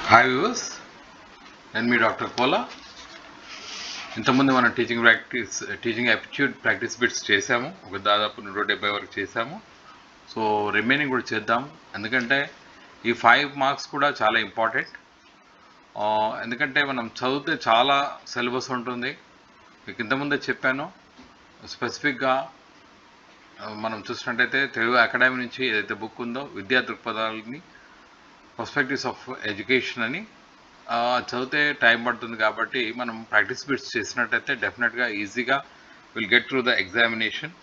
Hi viewers, నేను మీ doctor పోలా. ఇంతకుముందు మనం టీచింగ్ యాప్టిట్యూడ్ ప్రాక్టీస్ బిట్స్ చేసాము. ఒక దాదాపు 170 వరకు చేసాము. సో రిమైనింగ్ కూడా చేద్దాం, ఎందుకంటే ఈ 5 మార్క్స్ కూడా చాలా ఇంపార్టెంట్. ఎందుకంటే మనం చదివితే చాలా సిలబస్ ఉంటుంది. మీకు ఇంతకుముందే చెప్పాను. స్పెసిఫిక్గా మనం చూసినట్టయితే తెలుగు అకాడమీ నుంచి ఏదైతే బుక్ ఉందో విద్యా దృక్పథాలని పర్స్పెక్టివ్స్ ఆఫ్ ఎడ్యుకేషన్ అని చదివితే టైం పడుతుంది. కాబట్టి మనం ప్రాక్టీస్ బిట్స్ చేసినట్టయితే డెఫినెట్గా ఈజీగా will get through the examination.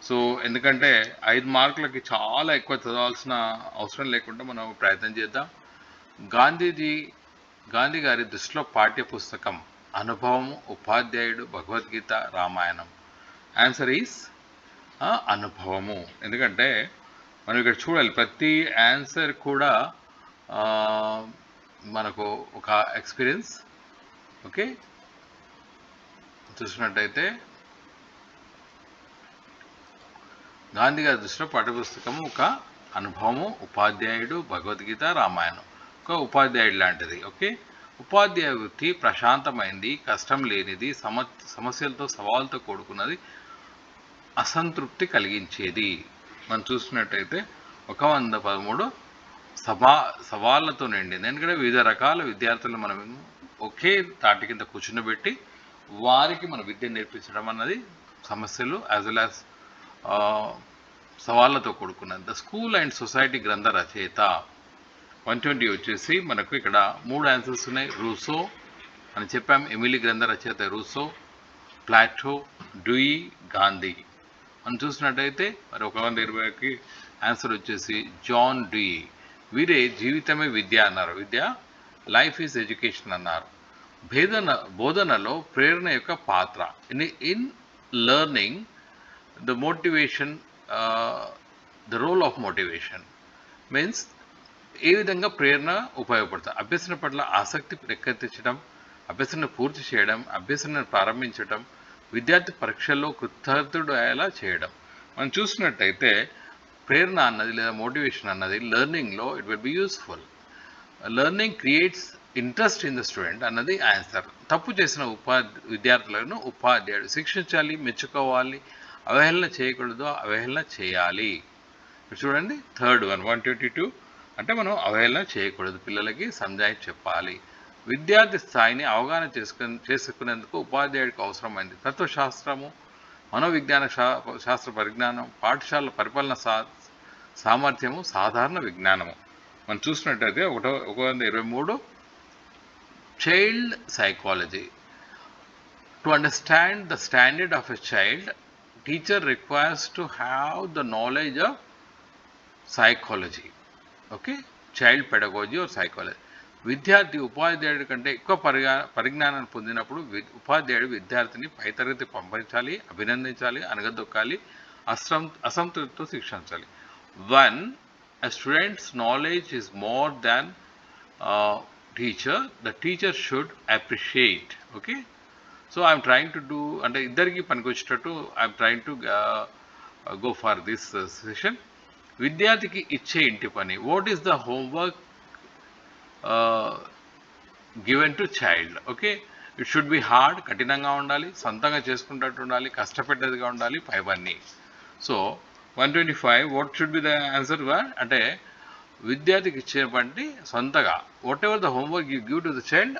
So ఎందుకంటే 5 మార్కులకి చాలా ఎక్కువ చదవాల్సిన అవసరం లేకుండా మనం ప్రయత్నం చేద్దాం. గాంధీ గారి దృష్టిలో పాఠ్య పుస్తకం అనుభవము, ఉపాధ్యాయుడు, భగవద్గీత, రామాయణం. ఆన్సర్ ఈస్ అనుభవము. ఎందుకంటే మనం ఇక్కడ చూడాలి, ప్రతి ఆన్సర్ కూడా మనకు ఒక ఎక్స్పీరియన్స్. ఓకే, చూసినట్టయితే గాంధీ గారి దృష్టిలో పాఠ్యపుస్తకము ఒక అనుభవము, ఉపాధ్యాయుడు, భగవద్గీత, రామాయణం. ఒక ఉపాధ్యాయుడు లాంటిది. ఓకే, ఉపాధ్యాయ వృత్తి ప్రశాంతమైంది, కష్టం లేనిది, సమస్యలతో సవాళ్ళతో కూడుకున్నది, అసంతృప్తి కలిగించేది. మనం చూసినట్టయితే 113 సవాళ్ళతో నిండింది. ఎందుకంటే వివిధ రకాల విద్యార్థులను మనం ఒకే తాటి కింద కూర్చున్నబెట్టి వారికి మన విద్య నేర్పించడం అన్నది సమస్యలు యాజ్ వెల్ యాజ్ సవాళ్ళతో కూడుకున్నది. ద స్కూల్ అండ్ సొసైటీ గ్రంథ రచయిత 120 వచ్చేసి మనకు ఇక్కడ 3 ఆన్సర్స్ ఉన్నాయి. రూసో అని చెప్పాం. ఎమిలీ గ్రంథ రచయిత రూసో, ప్లాటో, డ్యూయి, గాంధీ. మనం చూసినట్టయితే మరి 120కి ఆన్సర్ వచ్చేసి జాన్ డ్యూయి. వీరే జీవితమే విద్య అన్నారు. లైఫ్ ఈజ్ ఎడ్యుకేషన్ అన్నారు. బోధనలో ప్రేరణ యొక్క పాత్ర. In learning the motivation, the role of motivation means ఏ విధంగా ప్రేరణ ఉపయోగపడుతుంది. అభ్యసన పట్ల ఆసక్తి రేకెత్తించడం, అభ్యసన పూర్తి చేయడం, అభ్యసనను ప్రారంభించడం, విద్యార్థి పరీక్షల్లో కృతజ్ఞుడు అయ్యేలా చేయడం. మనం చూసినట్టయితే ప్రేరణ అన్నది లేదా మోటివేషన్ అన్నది లెర్నింగ్లో it will be useful. Learning creates interest in the student అన్నది ఆన్సర్. తప్పు చేసిన విద్యార్థులను ఉపాధ్యాయుడు శిక్షించాలి, మెచ్చుకోవాలి, అవహేళన చేయకూడదు, అవహేళన చేయాలి. చూడండి, థర్డ్ 122 అంటే మనం అవహేళన చేయకూడదు, పిల్లలకి సంజాయి చెప్పాలి. విద్యార్థి స్థాయిని అవగాహన చేసుకునేందుకు ఉపాధ్యాయుడికి అవసరమైంది తత్వశాస్త్రము, మనోవిజ్ఞాన శాస్త్ర పరిజ్ఞానం, పాఠశాల పరిపాలన సామర్థ్యము, సాధారణ విజ్ఞానము. మనం చూసినట్టయితే 123 child psychology. To understand the standard of a child, teacher requires to have the knowledge of psychology. Okay, child pedagogy or psychology. విద్యార్థి ఉపాధ్యాయుడి కంటే ఎక్కువ పరిజ్ఞానాన్ని పొందినప్పుడు ఉపాధ్యాయుడు విద్యార్థిని పై తరగతి పంపించాలి, అభినందించాలి, అనగదొక్కాలి, అసంతృప్తితో శిక్షించాలి. When a student's knowledge is more than teacher, the teacher should appreciate. Okay, so I'm trying to do అంటే ఇద్దరికి పనికొచ్చేటట్టు I'm trying to go for this session. విద్యార్థికి ఇచ్చే ఇంటి పని. What is the homework given to child? Okay, it should be hard, కఠినంగా ఉండాలి, సొంతంగా చేసుకున్నట్టు ఉండాలి, కష్టపెట్టేదిగా ఉండాలి, పైవన్నీ. So 125 what should be the answer? అంటే విద్యార్థికి ఇచ్చే పని సొంతగా, what ever the homework you give to the child,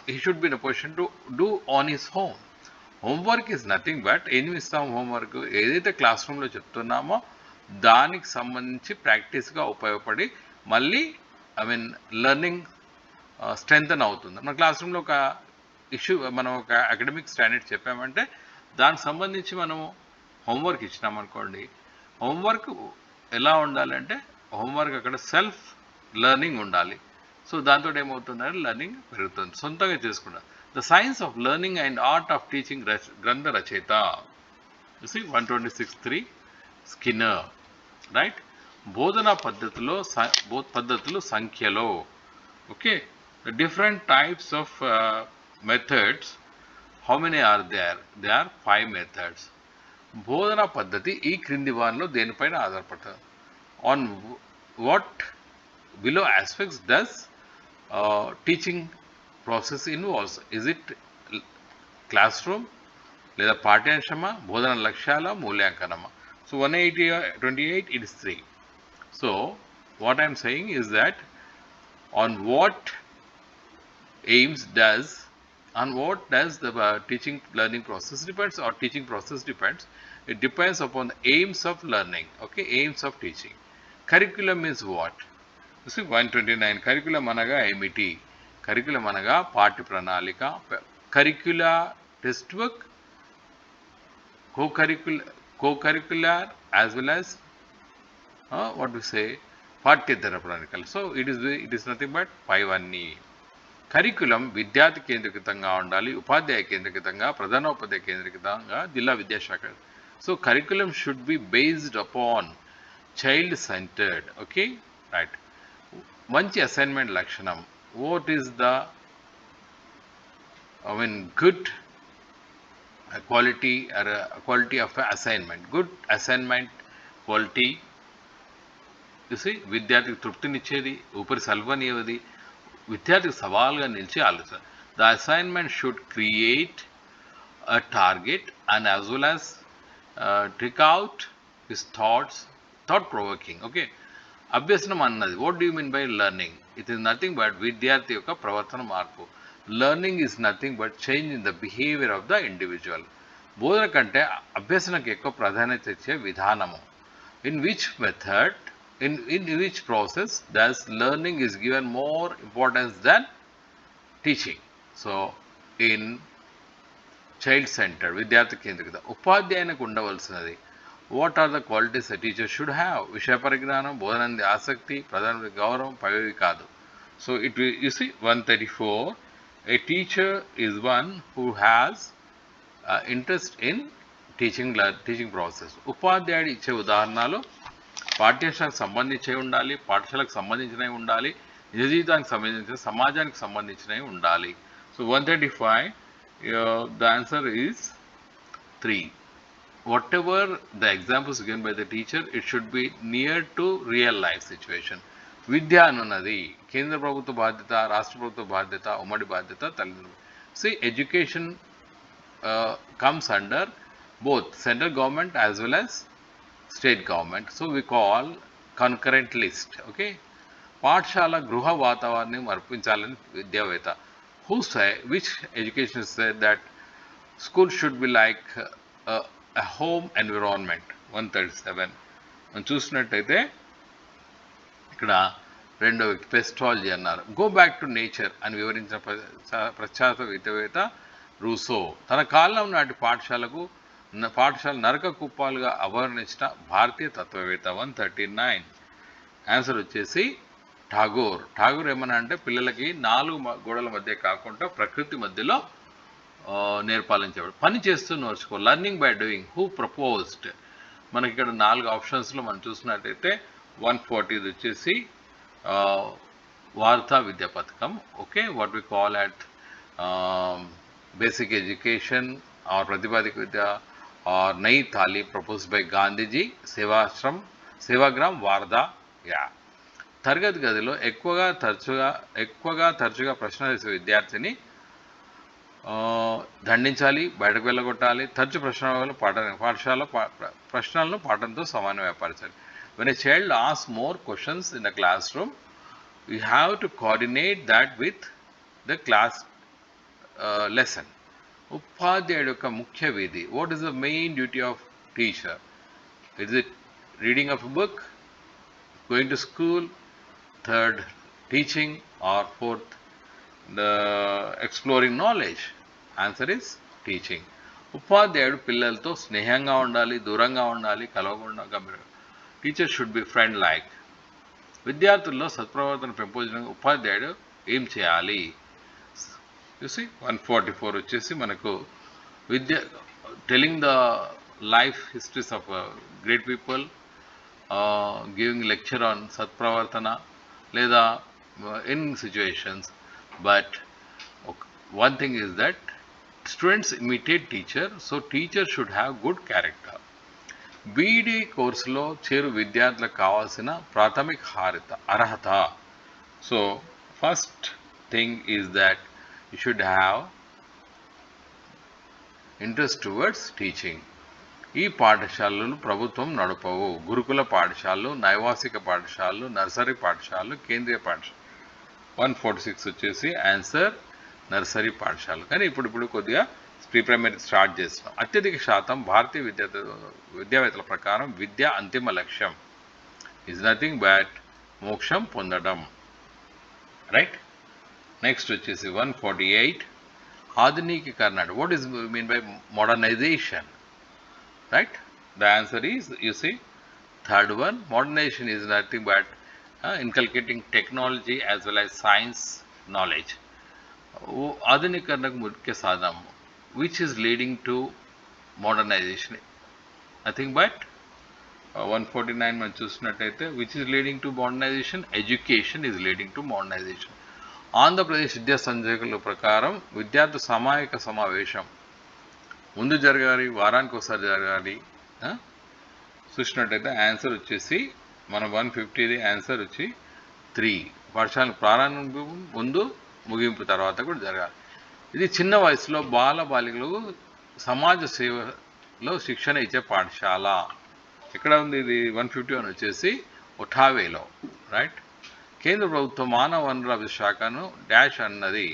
he should be in a position to do on his home. Homework is nothing but ఏం ఇస్తాం హోంవర్క్? ఏదైతే class రూమ్లో చెప్తున్నామో దానికి సంబంధించి ప్రాక్టీస్గా ఉపయోగపడి మళ్ళీ లెర్నింగ్ స్ట్రెంగ్తన్ అవుతుంది. మన క్లాస్ రూమ్లో ఒక ఇష్యూ, మనం ఒక అకాడమిక్ స్టాండర్డ్ చెప్పామంటే దానికి సంబంధించి మనము హోంవర్క్ ఇచ్చినామనుకోండి, హోంవర్క్ ఎలా ఉండాలంటే హోంవర్క్ అక్కడ సెల్ఫ్ లెర్నింగ్ ఉండాలి. సో దాంతో ఏమవుతుందంటే లెర్నింగ్ పెరుగుతుంది, సొంతంగా చేసుకుంటారు. The science of learning and art of teaching గ్రంథ రచయిత 126 స్కిన్నర్. రైట్, బోధనా పద్ధతులు సంఖ్యలో. Okay, the different types of methods, how many are there? They are 5 methods. బోధనా పద్ధతి ఈ క్రింది వారిలో దేనిపైన ఆధారపడుతుంది? On what below aspects does teaching process involves? Is it classroom లేదా పాఠ్యాంశమా, బోధన లక్ష్యాల, మూల్యాంకనమా? So 128 it is 3. So what I am saying is that on what aims does the teaching learning process depends, or teaching process depends. It depends upon the aims of learning. Okay, aims of teaching. Curriculum is what? You see 129 curriculum anaga emiti? Curriculum anaga పాఠ్య ప్రణాళిక, curricular textbook, co-curricular as well as what we say పాఠ్యేతర ప్రణాళికలు. So it is nothing but 5 curriculum విద్యార్థి కేంద్రీకృతంగా ఉండాలి, ఉపాధ్యాయ కేంద్రీకృతంగా, ప్రధానోపాధ్యాయ కేంద్రీకృతంగా, జిల్లా విద్యాశాఖ. So curriculum should be based upon child centred. Okay, right. మంచి assignment లక్షణం. What is the good quality of assignment? Good assignment quality, you see, విద్యార్థికి తృప్తినిచ్చేది, ఊపిరి సల్వనివ్వది, విద్యార్థికి సవాల్గా నిలిచి ఆలోచన. The assignment should create a target and as well as trick out his thoughts, thought provoking. Okay, అభ్యసనం అన్నది, what do you mean by learning? It is nothing but విద్యార్థి యొక్క ప్రవర్తన మార్పు. Learning is nothing but change in the behaviour of the individual. బోధన కంటే అభ్యసనకు ఎక్కువ ప్రాధాన్యత ఇచ్చే విధానము. In which method, in which process thus learning is given more importance than teaching. So in child centre, విద్యార్థి కేంద్రీకృత. ఉపాధ్యాయునికి ఉండవలసినది, what are the qualities a teacher should have? విషయ పరిజ్ఞానం, బోధనంది ఆసక్తి, ప్రధాన గౌరవం, పైవి కాదు. So it you see 134, a teacher is one who has interest in teaching process. ఉపాధ్యాయుడు ఇచ్చే ఉదాహరణలు పాఠ్యాంశానికి సంబంధించినవి ఉండాలి, పాఠశాలకు సంబంధించినవి ఉండాలి, నిజ జీవితానికి సంబంధించిన, సమాజానికి సంబంధించినవి ఉండాలి. So 135, the answer is 3. Whatever the examples given by the teacher, it should be near to real life situation. విద్య అనున్నది కేంద్ర ప్రభుత్వ బాధ్యత, రాష్ట్ర ప్రభుత్వ బాధ్యత, ఉమ్మడి బాధ్యత, తల్లిదండ్రులు. See education comes under both central government as well as state government. So we call concurrent list. Okay, పాఠశాల గృహ వాతావరణం అర్పించాలని విద్యావేత్త. Who say which education say that school should be like a home environment. 137 మనం చూసినట్టయితే ఇక్కడ రెండో వ్యక్తి పెస్టాలజీ అన్నారు. గో బ్యాక్ టు నేచర్ అని వివరించిన ప్రఖ్యాత విద్యావేత్త రూసో. తన కాలం నాటి పాఠశాల నరక కుప్పాలుగా అవర్ణించిన భారతీయ తత్వవేత్త. 139 ఆన్సర్ వచ్చేసి ఠాగూర్. ఠాగూర్ ఏమన్నా అంటే పిల్లలకి 4 గోడల మధ్య కాకుండా ప్రకృతి మధ్యలో నేర్పాలించేవాడు. పని చేస్తూ నేర్చుకో, learning by doing. Who proposed? మనకి ఇక్కడ 4 ఆప్షన్స్లో మనం చూసినట్టయితే 140 వచ్చేసి వార్తా విద్యా పథకం. Okay, what we call at basic education or ప్రతిపాదిక విద్య or Nai Talim proposed by Gandhiji. Sevagram Wardha. Yeah. తరగతి గదిలో ఎక్కువగా తరచుగా ప్రశ్న వేసే విద్యార్థిని దండించాలి, బయటకు వెళ్ళగొట్టాలి. తరచు ప్రశ్నలను పాఠంతో సమన్వయపరచాలి. When a child asks more questions in the classroom, you have to coordinate that with the class lesson. ఉపాధ్యాయుడు యొక్క ముఖ్య విధి. What is the main duty of teacher? Is it reading of a book, going to school, third teaching, or fourth the exploring knowledge? Answer is teaching. ఉపాధ్యాయుడు పిల్లలతో స్నేహంగా ఉండాలి, దూరంగా ఉండాలి, కలవకుండా గంభీరంగా. Teacher should be friend like. విద్యార్థుల్లో సత్ప్రవర్తన పెంపొందించడానికి ఉపాధ్యాయుడు ఏం చేయాలి? చూసి 144 వచ్చేసి మనకు telling the life histories of great people, giving lecture on సత్ప్రవర్తన లేదా in situations. But one thing is that students imitate teacher, so teacher should have good character. BEd కోర్సులో చేరు విద్యార్థులకు కావాల్సిన ప్రాథమిక అర్హత. So first thing is that you should have interest towards teaching. ఈ పాఠశాలలు ప్రభుత్వం నడపవు. గురుకుల పాఠశాలలు, నైవాసిక పాఠశాలలు, నర్సరీ పాఠశాలలు, కేంద్రీయ పాఠశాల. 146 వచ్చేసి ఆన్సర్ నర్సరీ పాఠశాలలు. కానీ ఇప్పుడు కొద్దిగా ప్రీ ప్రైమరీ స్టార్ట్ చేస్తున్నాం. అత్యధిక శాతం భారతీయ విద్యావేత్తల ప్రకారం విద్య అంతిమ లక్ష్యం ఈజ్ నథింగ్ బట్ మోక్షం పొందడం. రైట్. నెక్స్ట్ వచ్చేసి 148 ఆధునికీకరణ. What is mean by modernization? Right? The answer is, you see, third one, modernization is nothing but inculcating technology as well as science knowledge. ఆధునీకరణకు ముఖ్య సాధనం, which is leading to modernization, nothing but 149 మనం చూసినట్టయితే which is leading to modernization, education is leading to modernization. Andhra Pradesh విద్యా సంఘాల ప్రకారం విద్యార్థి సామాజిక సమావేశం ముందు జరగాలి, వారానికి ఒకసారి జరగాలి. చూసినట్టయితే ఆన్సర్ వచ్చేసి మన 150 ఆన్సర్ వచ్చి 3. పాఠశాల ప్రారంభం ముందు, ముగింపు తర్వాత కూడా జరగాలి. ఇది చిన్న వయసులో బాలికలు సమాజ సేవలో శిక్షణ ఇచ్చే పాఠశాల. ఎక్కడ ఉంది ఇది? 151 వచ్చేసి ఒఠావేలో. రైట్. కేంద్ర ప్రభుత్వం మానవ వనరుల అభివృద్ధి శాఖను డాష్ అన్నది.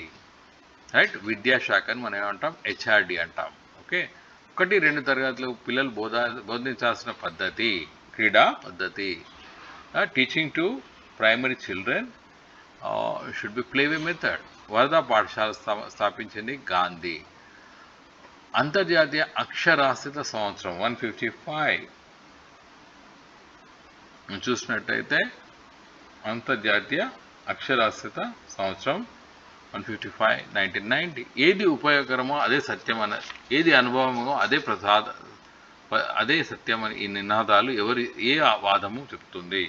రైట్. విద్యాశాఖను మనం ఏమంటాం? హెచ్ఆర్డి అంటాం. ఓకే. 1-2 తరగతులు పిల్లలు బోధించాల్సిన పద్ధతి క్రీడా పద్ధతి. Teaching to primary children should be play way method. Wardha పాఠశాల స్థాపించింది గాంధీ. అంతర్జాతీయ అక్షరాస్యత సంవత్సరం 155 చూసినట్టయితే అంతర్జాతీయ అక్షరాస్యత సంవత్సరం 155 1990. ఏది ఉపయోగకరమో అదే సత్యం అన్న, ఏది అనుభవమో అదే సత్యం అని ఈ నినాదాలు ఏ వాదము చెప్తుంది?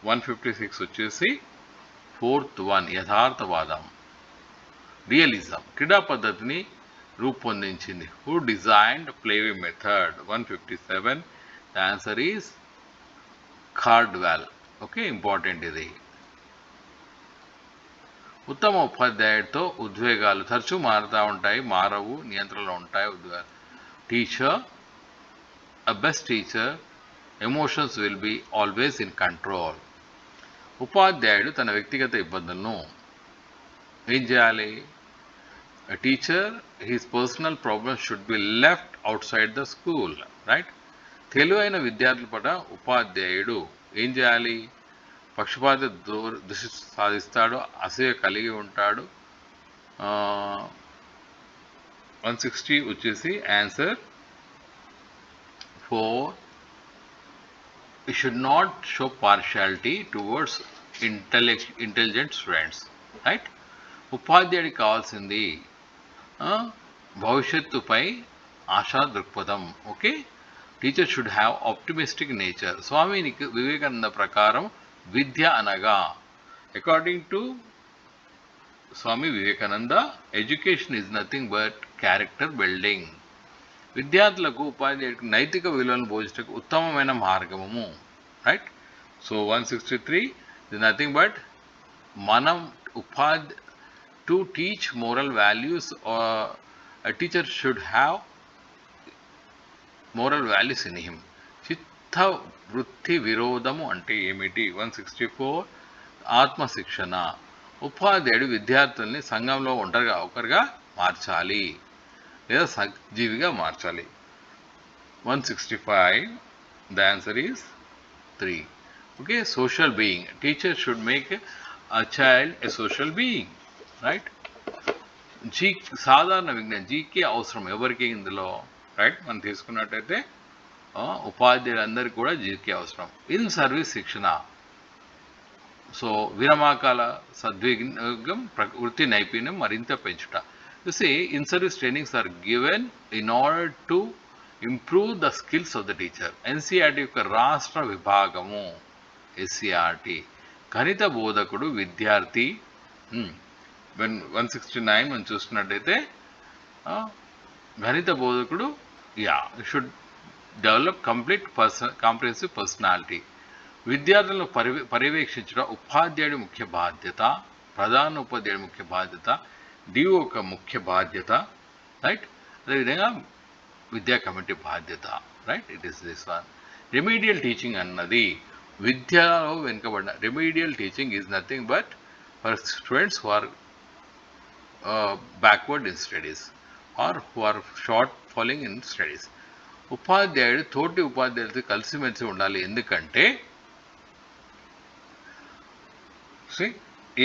156 వచ్చేసి 4th one యథార్థవాదం, రియలిజం. క్రీడా పద్ధతిని రూపొందించింది. Who designed play way method? 157 the answer is Caldwell. Okay, important ఇది. ఉత్తమ ఉపాధ్యాయుడితో ఉద్వేగాలు తరచూ మారుతూ ఉంటాయి, మారవు, నియంత్రణలో ఉంటాయి ఉద్వేగాలు. Teacher, a best teacher, emotions will be always in control. ఉపాధ్యాయుడు తన వ్యక్తిగత ఇబ్బందులను ఏం చేయాలి? Teacher, his personal problems should be left outside the school. Right. తెలివైన విద్యార్థుల పట్ల ఉపాధ్యాయుడు ఏం చేయాలి? పక్షపాత దృష్టి సాధిస్తాడు, అసూయ కలిగి ఉంటాడు. 160 వచ్చేసి answer 4. You should not show partiality towards intelligent students. Right. ఉపాధ్యాయుడికి కావాల్సింది భవిష్యత్తుపై ఆశా దృక్పథం. Okay. Teacher should have optimistic nature. Swami Vivekananda ప్రకారం విద్య అనగా, according to Swami Vivekananda, education is nothing but character building. విద్యార్థులకు ఉపాధ్యాయుడికి నైతిక విలువలను బోధించడానికి ఉత్తమమైన మార్గము. Right. So 163 is nothing but మనం to teach moral values, or a teacher should have moral values in him. చిత్త వృత్తి విరోధము అంటే ఏమిటి? 164 ఆత్మశిక్షణ. ఉపాధ్యాయుడు విద్యార్థుల్ని సంఘంలో ఒకరిగా మార్చాలి లేదా సజీవిగా మార్చాలి. 165 the answer is 3. Okay. Social being. Teacher should make a child a social being. Right. సాధారణ విజ్ఞానం జీకే అవసరం ఎవరికి ఇందులో? రైట్. మనం తీసుకున్నట్టయితే ఉపాధ్యాయులందరికీ కూడా జీకే అవసరం. ఇన్ సర్వీస్ శిక్షణ. సో విరమాకాల సద్వినియోగం, వృత్తి నైపుణ్యం మరింత పెంచుట. చూసి in service trainings are given in order to improve the skills of the teacher. NCERT యొక్క రాష్ట్ర విభాగము ఎస్సీఆర్టీ. గణిత బోధకుడు విద్యార్థి. 169 మనం చూస్తున్నట్టయితే గణిత బోధకుడు షుడ్ డెవలప్ కాంప్రిహెన్సివ్ పర్సనాలిటీ. విద్యార్థులను పర్యవేక్షించడం ఉపాధ్యాయుడి ముఖ్య బాధ్యత. ప్రధాన ఉపాధ్యాయుడి ముఖ్య బాధ్యత, డిఓ ఒక ముఖ్య బాధ్యత, రైట్. అదేవిధంగా విద్యా కమిటీ బాధ్యత, right. It is this one. Remedial teaching అన్నది విద్యలో వెనుకబడిన, remedial teaching is nothing but for students who are backward in studies or who are short following in studies. ఉపాధ్యాయుడు తోటి ఉపాధ్యాయులతో కలిసిమెలిసి ఉండాలి. ఎందుకంటే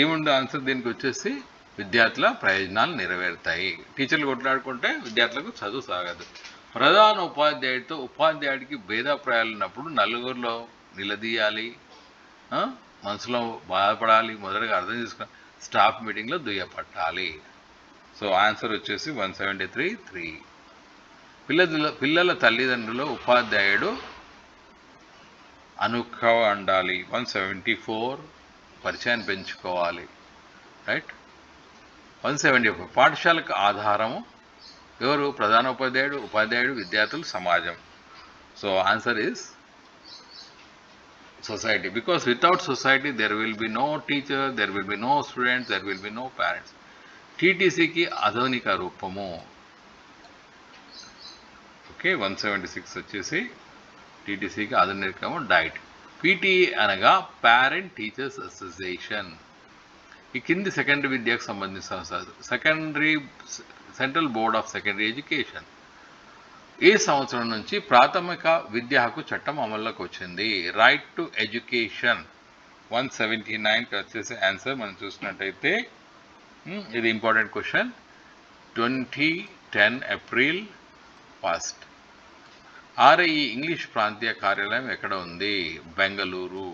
ఏముండే ఆన్సర్ దీనికి వచ్చేసి విద్యార్థుల ప్రయోజనాలు నెరవేరుతాయి. టీచర్లు కొట్లాడుకుంటే విద్యార్థులకు చదువు సాగదు. ప్రధాన ఉపాధ్యాయుడితో ఉపాధ్యాయుడికి భేదాభిప్రాయాలు ఉన్నప్పుడు నలుగురిలో నిలదీయాలి, మనసులో బాధపడాలి, మొదటగా అర్థం చేసుకుని స్టాఫ్ మీటింగ్లో దుయ్యపట్టాలి. సో ఆన్సర్ వచ్చేసి 173. పిల్లల తల్లిదండ్రులు ఉపాధ్యాయుడు అనుకవ ఉండాలి. 174 పరిచయాన్ని పెంచుకోవాలి, రైట్. 174 పాఠశాలకు ఆధారము ఎవరు? ప్రధాన ఉపాధ్యాయుడు, ఉపాధ్యాయుడు, విద్యార్థులు, సమాజం. So answer is society, because without society there will be no teacher, there will be no students, there will be no parents. టీటీసీకి ఆధునిక రూపము. ఓకే, 176 వచ్చేసి టీటీసీకి ఆధునికము డైట్. పీటీఏ అనగా పేరెంట్ టీచర్స్ అసోసియేషన్. ఈ కింది సెకండరీ విద్యకు సంబంధించిన సంస్థ central board of secondary education. ఈ సంవత్సరం నుంచి ప్రాథమిక విద్యా హక్కు చట్టం అమల్లోకి వచ్చింది. రైట్ టు ఎడ్యుకేషన్ 179 వచ్చేసి ఆన్సర్. మనం చూసినట్టయితే ఇది important question. 2010 April 1. RIE English ప్రాంతీయ కార్యాలయం ఎక్కడ ఉంది? బెంగళూరు.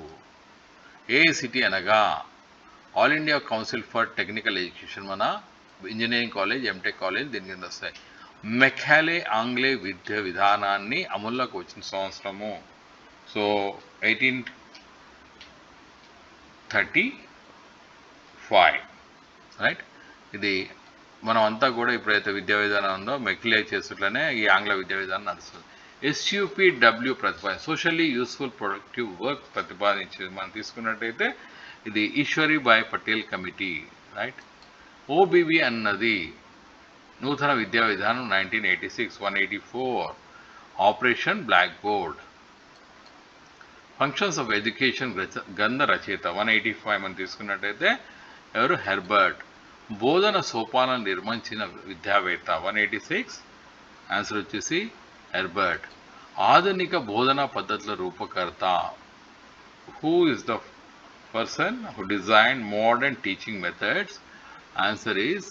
ఏఐసిటి అనగా all India council for technical education. మన ఇంజనీరింగ్ కాలేజ్, ఎంటెక్ కాలేజ్ దీని కింద వస్తాయి. మెకాలే ఆంగ్లే విద్యా విధానాన్ని అమల్లోకి వచ్చిన సంవత్సరము. So 1835, right. ఇది మనం అంతా కూడా ఇప్పుడైతే విద్యా విధానం ఉందో మెకిలే చేస్తుట్లనే ఈ ఆంగ్ల విద్యా విధానం నడుస్తుంది. SUPW ప్రతిపాదన సోషల్లీ యూస్ఫుల్ ప్రొడక్టివ్ వర్క్ ప్రతిపాదించేది మనం తీసుకున్నట్టయితే ఇది Ishwaribhai Patel committee, right. OBV అన్నది నూతన విద్యా విధానం 1986. 184 operation blackboard. Functions of education గ్రంథ రచయిత 185 మనం తీసుకున్నట్టయితే ఎవరు? హెర్బర్ట్. బోధన సోపానం నిర్మించిన విద్యావేత్త 186. ఆన్సర్ వచ్చేసి హెర్బర్ట్. ఆధునిక బోధనా పద్ధతుల రూపకర్త. Who is the person who design modern teaching methods? Answer is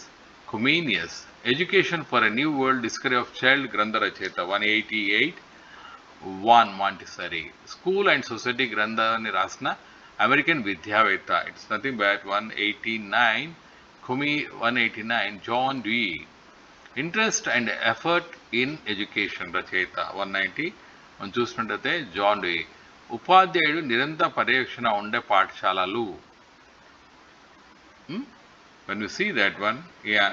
Comenius. Education for a New World Discovery of Child గ్రంథ రచయిత 188. 1 మాంటిసరీ. స్కూల్ అండ్ సొసైటీ గ్రంథాన్ని రాసిన అమెరికన్ విద్యావేత్త. It's nothing but 189. 189 John Dewey. Interest and effort in education రచయిత 190. మనం చూసినట్టయితే John Dewey. ఉపాధ్యాయుడు నిరంతర పర్యవేక్షణ ఉండే పాఠశాలలు. when you see that one,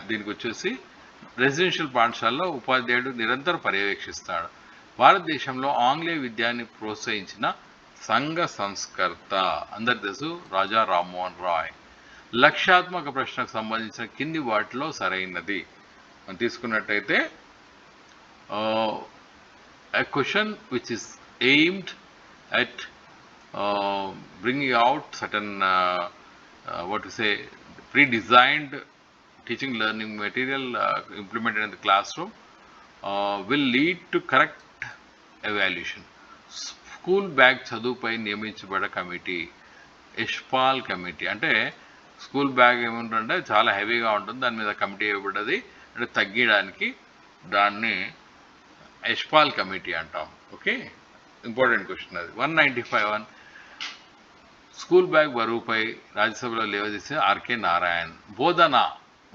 దీనికి వచ్చేసి రెసిడెన్షియల్ పాఠశాలలో ఉపాధ్యాయుడు నిరంతరం పర్యవేక్షిస్తాడు. భారతదేశంలో ఆంగ్లేయ విద్యాన్ని ప్రోత్సహించిన సంఘ సంస్కర్త అందరి తెలుసు రాజా రామ్మోహన్ రాయ్. లక్ష్యాత్మక ప్రశ్నకు సంబంధించిన కింది వాటిలో సరైనది మనం తీసుకున్నట్టయితే a question which is aimed at bringing out certain what to say pre-designed teaching learning material implemented in the classroom will lead to correct evaluation. School bag చదువుపై నియమించబడ్డ కమిటీ యశ్పాల్ కమిటీ. అంటే స్కూల్ బ్యాగ్ ఏముంటుందంటే చాలా హెవీగా ఉంటుంది, దాని మీద committee ఇవ్వబడ్డది. అంటే తగ్గించడానికి దాన్ని యశ్పాల్ కమిటీ అంటాం. ఓకే, ఇంపార్టెంట్ క్వశ్చన్ అది. 195 స్కూల్ బ్యాగ్ బరువుపై రాజ్యసభలో లేవదీసిన ఆర్కే నారాయణ్. బోధన,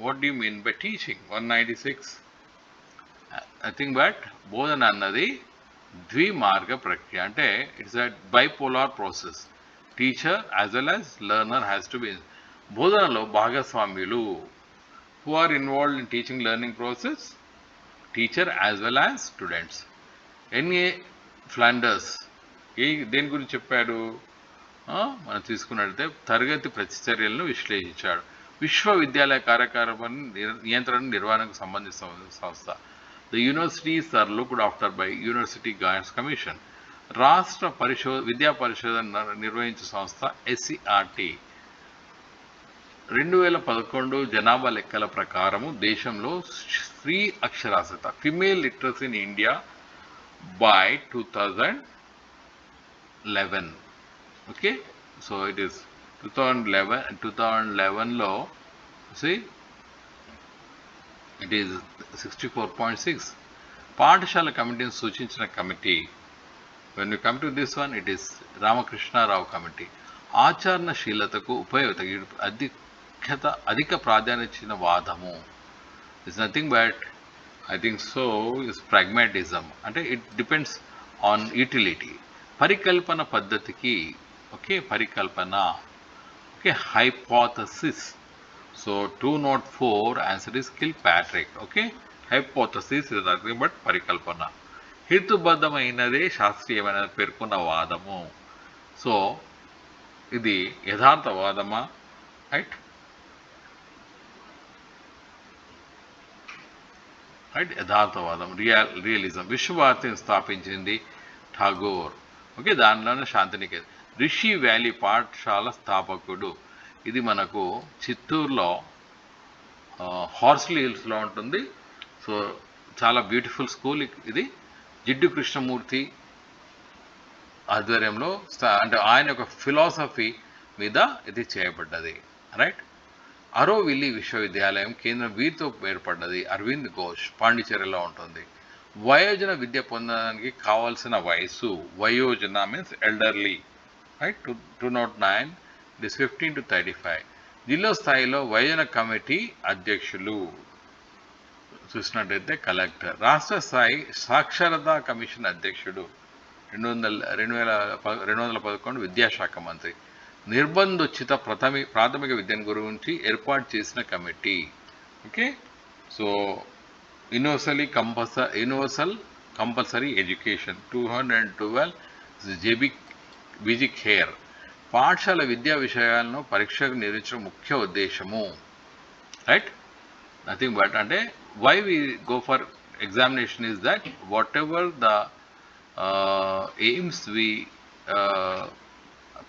what do you mean by teaching? 196. Nothing but బోధన అన్నది ద్విమార్గ ప్రక్రియ. అంటే it's a bipolar process. Teacher as well as learner has to be. బోధనలో భాగస్వామ్యులు who are involved in teaching learning process, teacher as well as students. N A Flanders దేని గురించి చెప్పాడు? మనం తీసుకున్నట్లయితే తరగతి ప్రతిచర్యలను విశ్లేషించాడు. విశ్వవిద్యాలయ కార్యక్రమాన్ని నియంత్రణ నిర్వహణకు సంబంధించిన సంస్థ. The universities are looked after by university guidance commission. రాష్ట్ర విద్యా పరిశోధన నిర్వహించే సంస్థ ఎస్సిఆర్టి. 2011 జనాభా లెక్కల ప్రకారము దేశంలో స్త్రీ అక్షరాస్యత, female literacy in India by 2011. Okay, so it is 2011లో ఇట్ ఈస్ 64.6. పాఠశాల కమిటీని సూచించిన కమిటీ. When you come to this one, it is Ramakrishna Rao committee. ఆచరణశీలతకు అధిక ప్రాధాన్యత ఇచ్చిన వాదము. It's nothing but I think so is pragmatism. అంటే ఇట్ డిపెండ్స్ ఆన్ యూటిలిటీ. పరికల్పన పద్ధతికి పరికల్పన hypothesis. So 204 answer is Kilpatrick. Hypothesis is nothing but పరికల్పన. హేతుబద్ధమైనదే శాస్త్రీయమైన పేర్కొన్న వాదము. సో ఇది యథార్థవాదమా? రైట్, యథార్థవాదం. రియలిజం. విశ్వభారతిని స్థాపించింది ఠాగూర్. దానిలోనే శాంతినికేతన్. రిషి వ్యాలీ పాఠశాల స్థాపకుడు. ఇది మనకు చిత్తూరులో హార్స్లీ హిల్స్లో ఉంటుంది. సో చాలా బ్యూటిఫుల్ స్కూల్ ఇది. జిడ్డు కృష్ణమూర్తి ఆధ్వర్యంలో అంటే ఆయన యొక్క ఫిలాసఫీ మీద ఇది చేయబడ్డది. రైట్. అరోవిల్లీ విశ్వవిద్యాలయం కేంద్రం వీరితో ఏర్పడ్డది. అరవింద్ ఘోష్, పాండిచేరిలో ఉంటుంది. వయోజన విద్య పొందడానికి కావాల్సిన వయసు. వయోజన means elderly. Right. 209. It is 15 to 35. జిల్లా స్థాయిలో వయోజన కమిటీ అధ్యక్షులు చూసినట్టయితే కలెక్టర్. రాష్ట్ర స్థాయి సాక్షరతా కమిషన్ అధ్యక్షుడు 2011 విద్యాశాఖ మంత్రి. నిర్బంధోచిత ప్రాథమిక విద్యను గురించి ఏర్పాటు చేసిన కమిటీ. So universal compulsory education 212 BG Kher. పాఠశాల విద్యా విషయాలను పరీక్షకు నిర్వహించడం ముఖ్య ఉద్దేశము. రైట్. నథింగ్ బట్ అంటే why we go for examination is that whatever the aims we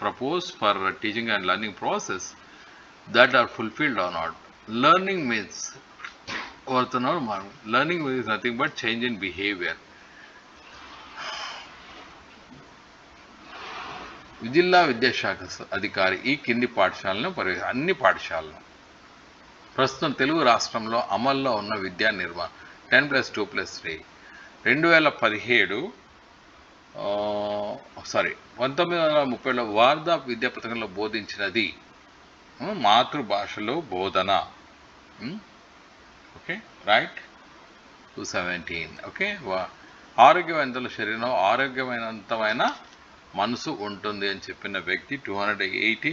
propose for teaching and learning process that are fulfilled or not. Learning means nothing but change in behavior. జిల్లా విద్యాశాఖ అధికారి ఈ కింది పాఠశాలను అన్ని పాఠశాలను ప్రస్తుతం తెలుగు రాష్ట్రంలో అమల్లో ఉన్న విద్యా నిర్వహణ 10+2+3. 1930లో వార్ధా విద్యా పథకంలో బోధించినది మాతృభాషలో బోధన. రైట్. 217. ఆరోగ్యవంతుల శరీరం ఆరోగ్యవంతమైన మనసు ఉంటుంది అని చెప్పిన వ్యక్తి 218.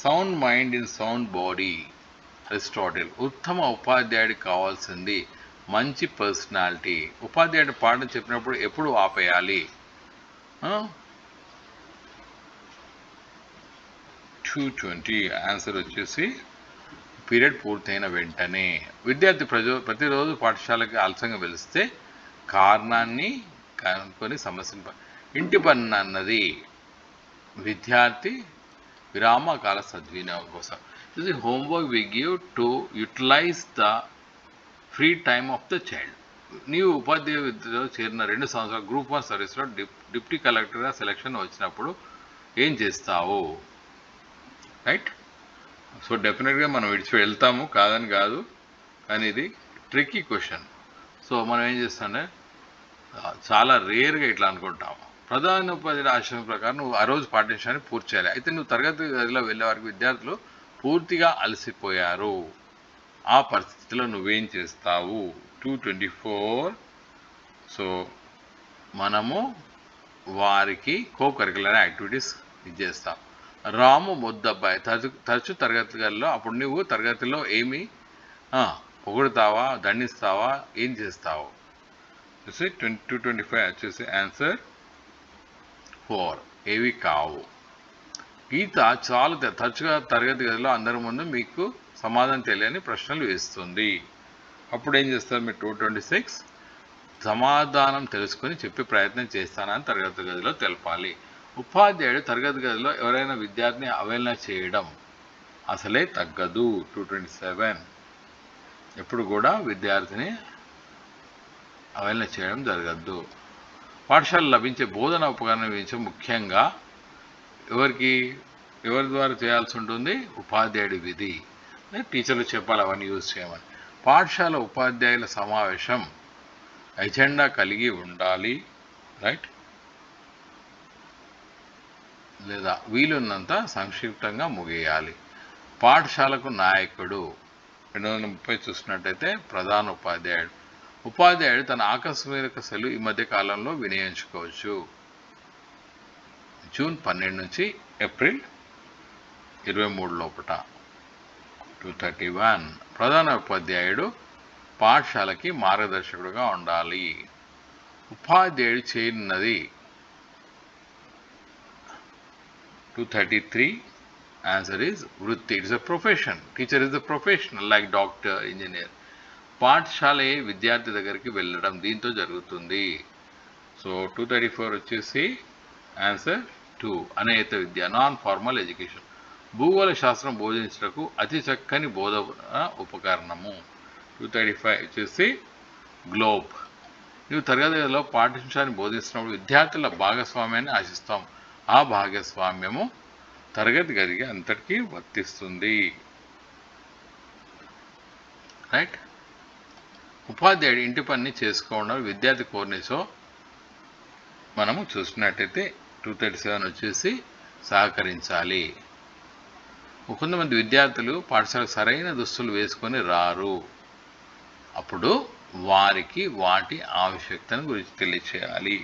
Sound mind in sound body. Aristotle. ఉత్తమ ఉపాధ్యాయుడికి కావాల్సింది మంచి పర్సనాలిటీ. ఉపాధ్యాయుడు పాఠం చెప్పినప్పుడు ఎప్పుడు ఆపేయాలి? 220. ఆన్సర్ వచ్చేసి పీరియడ్ పూర్తయిన వెంటనే. విద్యార్థి ప్రతిరోజు పాఠశాలకి ఆలస్యంగా వెలిస్తే కారణాన్ని కనుక్కొని సమస్యను. ఇంటి పన్ను అన్నది విద్యార్థి విరామకాల సద్వినియోగం కోసం. This is homework we give to utilize the free time of the child. నీవు ఉపాధ్యాయ విద్యలో చేరిన 2 సంవత్సరాల గ్రూప్ 1 సర్వీస్లో డిప్యూటీ కలెక్టర్గా సెలక్షన్ వచ్చినప్పుడు ఏం చేస్తావు? రైట్. సో డెఫినెట్గా మనం వెళ్తాము, కాదని కాదు, కానీ ఇది ట్రిక్కీ క్వశ్చన్. సో మనం ఏం చేస్తామంటే చాలా రేర్గా ఇట్లా అనుకుంటాము. ప్రధాన ఉపాధ్యాయుడి ఆశయం ప్రకారం నువ్వు ఆ రోజు పాఠ్యాంశాన్ని పూర్తి చేయాలి. అయితే నువ్వు తరగతి గదిలో వెళ్ళే వారికి విద్యార్థులు పూర్తిగా అలసిపోయారు. ఆ పరిస్థితిలో నువ్వేం చేస్తావు? 224. సో మనము వారికి కరికులర్ యాక్టివిటీస్ చేస్తాం. రాము మొద్దబ్బాయి. తరచు తరగతి గదిలో అప్పుడు నువ్వు తరగతిలో ఏమి పొగుడుతావా, దండిస్తావా, ఏం చేస్తావు? 225 వచ్చేసి ఆన్సర్ 4. ఏవి కావు. గీత చాలా తరచుగా తరగతి గదిలో అందరి ముందు మీకు సమాధానం తెలియని ప్రశ్నలు వేస్తుంది. అప్పుడు ఏం చేస్తారు మీరు 226 సమాధానం తెలుసుకొని చెప్పే ప్రయత్నం చేస్తానని తరగతి గదిలో తెలపాలి. ఉపాధ్యాయుడు తరగతి గదిలో ఎవరైనా విద్యార్థిని అవహేళన చేయడం అసలే తగ్గదు. 227 ఎప్పుడు కూడా విద్యార్థిని అవహేళన చేయడం జరగద్దు. పాఠశాలలో లభించే బోధన ఉపకరణం గురించి ముఖ్యంగా ఎవరి ద్వారా చేయాల్సి ఉంటుంది? ఉపాధ్యాయుడి విధి. టీచర్లు చెప్పాలి అవన్నీ యూజ్ చేయమని. పాఠశాల ఉపాధ్యాయుల సమావేశం ఎజెండా కలిగి ఉండాలి, రైట్, లేదా వీలున్నంత సంక్షిప్తంగా ముగియాలి. పాఠశాలకు నాయకుడు 230 చూసినట్టయితే ప్రధాన ఉపాధ్యాయుడు తన ఆకస్మిక సెలవు ఈ మధ్య కాలంలో వినియోగించుకోవచ్చు. జూన్ 12 నుంచి ఏప్రిల్ 23 లోపల. 231 ప్రధాన ఉపాధ్యాయుడు పాఠశాలకి మార్గదర్శకుడుగా ఉండాలి. ఉపాధ్యాయుడు చేయనున్నది 233 ఆన్సర్ ఈజ్ వృత్తి. It's a profession. Teacher is a professional like doctor, engineer. పాఠశాలే విద్యార్థి దగ్గరికి వెళ్ళడం దీంతో జరుగుతుంది. సో 234 వచ్చేసి ఆన్సర్ 2 అనేత విద్య, నాన్ ఫార్మల్ ఎడ్యుకేషన్. భూగోళ శాస్త్రం బోధించటకు అతి చక్కని బోధన ఉపకరణము. 235 వచ్చేసి గ్లోబ్. నువ్వు తరగతి గదిలో పాఠ్యాంశాన్ని బోధిస్తున్నప్పుడు విద్యార్థుల భాగస్వామ్యాన్ని ఆశిస్తాం. ఆ భాగస్వామ్యము తరగతి గదికి అంతటికీ వర్తిస్తుంది, రైట్. ఉపాధ్యాయుడు ఇంటి పని చేసుకోవడం విద్యార్థి కోర్నిసో మనము చూసినట్టయితే 237 వచ్చేసి సహకరించాలి. కొంతమంది విద్యార్థులు పాఠశాలకు సరైన దుస్తులు వేసుకొని రారు. అప్పుడు వారికి వాటి ఆవశ్యకతను గురించి తెలియచేయాలి,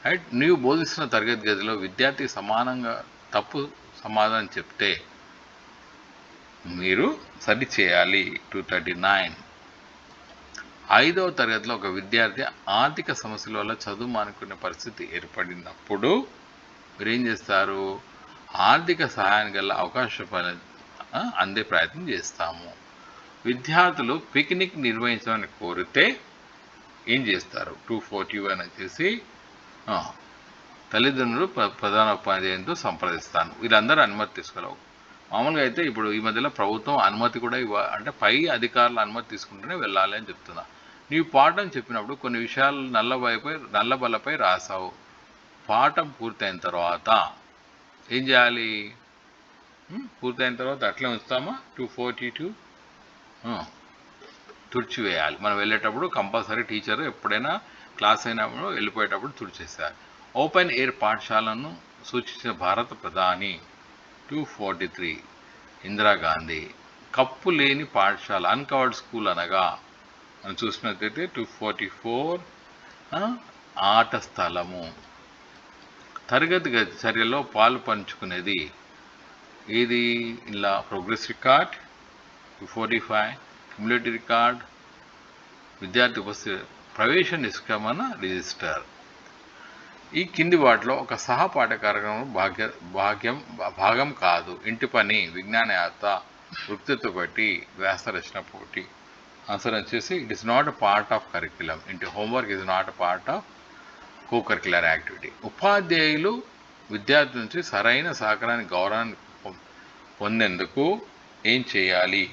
రైట్. నీవు బోధిస్తున్న తరగతి గదిలో విద్యార్థికి సమానంగా తప్పు సమాధానం చెప్తే మీరు సరి చేయాలి. 239 5వ తరగతిలో ఒక విద్యార్థి ఆర్థిక సమస్యల వల్ల చదువు మానుకునే పరిస్థితి ఏర్పడినప్పుడు మీరు ఏం చేస్తారు? ఆర్థిక సహాయానికి గల అవకాశం అందే ప్రయత్నం చేస్తాము. విద్యార్థులు పిక్నిక్ నిర్వహించమని కోరితే ఏం చేస్తారు? 241 వచ్చేసి తల్లిదండ్రులు ప్రధాన ఉపాధ్యాయునితో సంప్రదిస్తాను. వీళ్ళందరూ అనుమతి తీసుకోలేవు. మామూలుగా అయితే ఇప్పుడు ఈ మధ్యలో ప్రభుత్వం అనుమతి కూడా అంటే పై అధికారుల అనుమతి తీసుకుంటూనే వెళ్ళాలి అని చెప్తున్నా. నీవు పాఠం చెప్పినప్పుడు కొన్ని విషయాలు నల్లబలపై రాసావు. పాఠం పూర్తయిన తర్వాత ఏం చేయాలి? పూర్తయిన తర్వాత అట్లే ఉంచుతామా? 242 తుడిచివేయాలి. మనం వెళ్ళేటప్పుడు కంపల్సరీ టీచర్ ఎప్పుడైనా క్లాస్ అయినప్పుడు వెళ్ళిపోయేటప్పుడు తుడిచేస్తారు. ఓపెన్ ఎయిర్ పాఠశాలను సూచించిన భారత ప్రధాని 243 ఇందిరాగాంధీ. కప్పు లేని పాఠశాల అన్కవర్డ్ స్కూల్ అనగా మనం చూసినట్లయితే 244 ఆట స్థలము. తరగతి గది చర్యలో పాలు పంచుకునేది ఏది? ఇలా ప్రోగ్రెస్ రికార్డ్ 245, క్యుములేటివ్ రికార్డ్, విద్యార్థి ఉపస్థితి, ప్రవేశ నిష్క్రమణ రిజిస్టర్. ఈ కింది వాటిలో ఒక సహపాఠ కార్యక్రమం భాగం కాదు. ఇంటి పని, విజ్ఞాన యాత్ర, వృత్తితో బట్టి వ్యాస రచన పోటీ. ఆన్సర్ వచ్చేసి it is not a part of curriculum. ఇంటి homework is not a part of co curricular activity. ఉపాధ్యాయులు విద్యార్థి నుంచి సరైన సహకారాన్ని గౌరవాన్ని పొందేందుకు ఏం చేయాలి?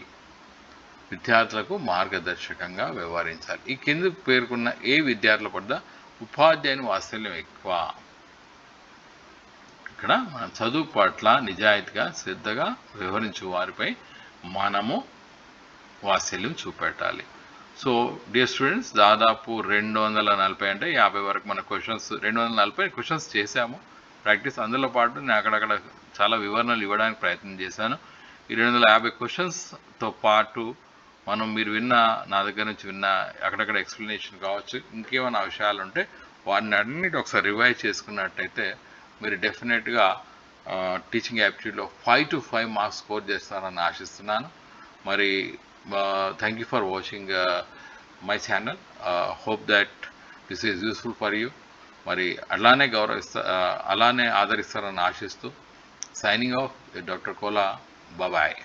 విద్యార్థులకు మార్గదర్శకంగా వ్యవహరించాలి. ఈ కింద పేర్కొన్న ఏ విద్యార్థుల పట్ల ఉపాధ్యాయుని వాత్సల్యం ఎక్కువ? ఇక్కడ మనం చదువు పట్ల నిజాయితీగా శ్రద్ధగా వ్యవహరించే వారిపై మనము వాత్సల్యం చూపెట్టాలి. సో డియర్ స్టూడెంట్స్, దాదాపు 240 అంటే 50 వరకు మన క్వశ్చన్స్ 240 క్వశ్చన్స్ చేశాము ప్రాక్టీస్. అందులో పాటు నేను అక్కడక్కడ చాలా వివరణలు ఇవ్వడానికి ప్రయత్నం చేశాను. ఈ 250 క్వశ్చన్స్తో పాటు మీరు నా దగ్గర నుంచి విన్న అక్కడక్కడ ఎక్స్ప్లెనేషన్ కావచ్చు, ఇంకేమైనా విషయాలు ఉంటే వాటిని అన్నిటి ఒకసారి రివైజ్ చేసుకున్నట్టయితే మీరు డెఫినెట్గా టీచింగ్ యాప్టిట్యూడ్లో 5 to 5 మార్క్స్ స్కోర్ చేస్తారని ఆశిస్తున్నాను. మరి thank you for watching my channel. Hope that this is useful for you. మరి అలానే ఆదరిస్తారని ఆశిస్తూ signing off doctor Kola. Bye.